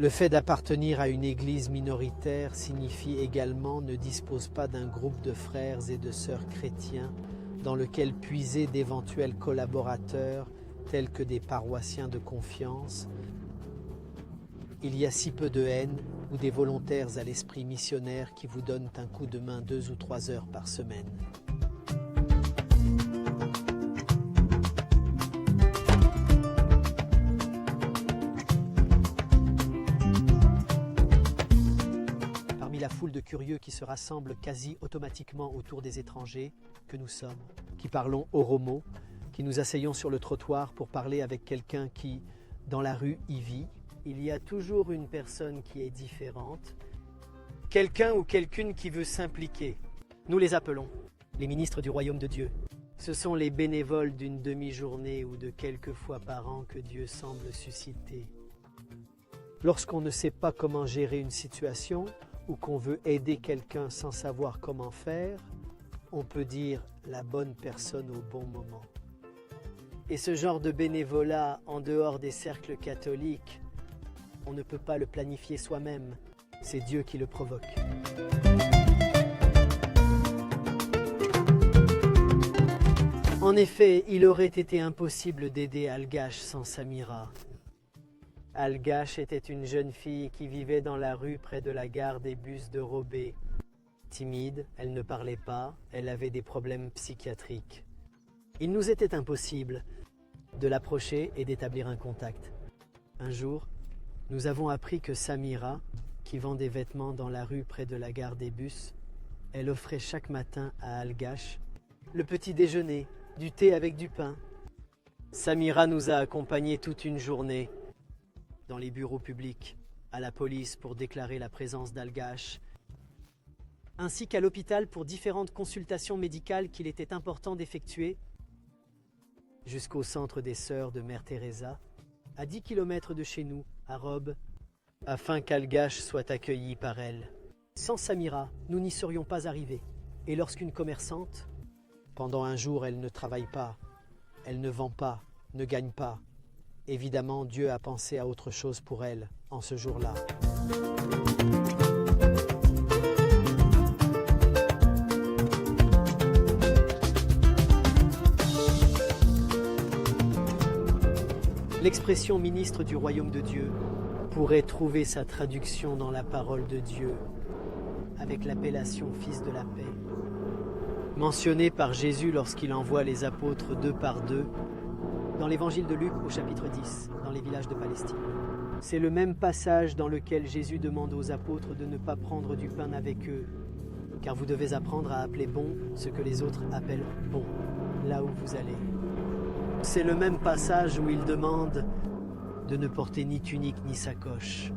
Le fait d'appartenir à une église minoritaire signifie également ne dispose pas d'un groupe de frères et de sœurs chrétiens dans lequel puiser d'éventuels collaborateurs tels que des paroissiens de confiance. Il y a si peu de haine ou des volontaires à l'esprit missionnaire qui vous donnent un coup de main 2 ou 3 heures par semaine. Parmi la foule de curieux qui se rassemblent quasi automatiquement autour des étrangers que nous sommes, qui parlons oromo, qui nous asseyons sur le trottoir pour parler avec quelqu'un qui, dans la rue, y vit, il y a toujours une personne qui est différente, quelqu'un ou quelqu'une qui veut s'impliquer. Nous les appelons les ministres du royaume de Dieu. Ce sont les bénévoles d'une demi-journée ou de quelques fois par an que Dieu semble susciter. Lorsqu'on ne sait pas comment gérer une situation ou qu'on veut aider quelqu'un sans savoir comment faire, on peut dire la bonne personne au bon moment. Et ce genre de bénévolat en dehors des cercles catholiques, on ne peut pas le planifier soi-même, c'est Dieu qui le provoque. En effet, il aurait été impossible d'aider Algash sans Samira. Algash était une jeune fille qui vivait dans la rue près de la gare des bus de Råby. Timide, elle ne parlait pas, elle avait des problèmes psychiatriques. Il nous était impossible de l'approcher et d'établir un contact. Un jour, nous avons appris que Samira, qui vend des vêtements dans la rue près de la gare des bus, elle offrait chaque matin à Algash le petit déjeuner, du thé avec du pain. Samira nous a accompagnés toute une journée dans les bureaux publics, à la police pour déclarer la présence d'Algash, ainsi qu'à l'hôpital pour différentes consultations médicales qu'il était important d'effectuer, jusqu'au centre des Sœurs de Mère Teresa, à 10 km de chez nous, à Robe, afin qu'Algash soit accueilli par elle. Sans Samira, nous n'y serions pas arrivés. Et lorsqu'une commerçante, pendant un jour elle ne travaille pas, elle ne vend pas, ne gagne pas, évidemment Dieu a pensé à autre chose pour elle en ce jour-là. L'expression ministre du royaume de Dieu pourrait trouver sa traduction dans la parole de Dieu avec l'appellation fils de la paix, mentionnée par Jésus lorsqu'il envoie les apôtres 2 par 2 dans l'évangile de Luc au chapitre 10, dans les villages de Palestine. C'est le même passage dans lequel Jésus demande aux apôtres de ne pas prendre du pain avec eux, car vous devez apprendre à appeler bon ce que les autres appellent bon, là où vous allez. C'est le même passage où il demande de ne porter ni tunique ni sacoche.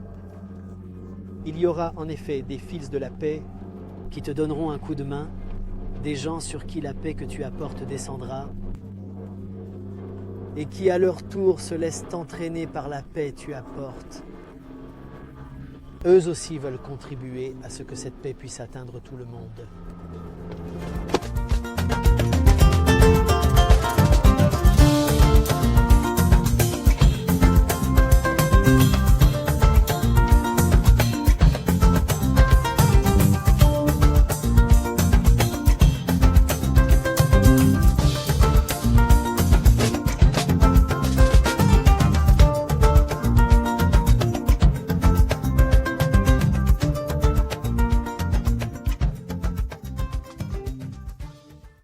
Il y aura en effet des fils de la paix qui te donneront un coup de main, des gens sur qui la paix que tu apportes descendra, et qui à leur tour se laissent entraîner par la paix que tu apportes. Eux aussi veulent contribuer à ce que cette paix puisse atteindre tout le monde.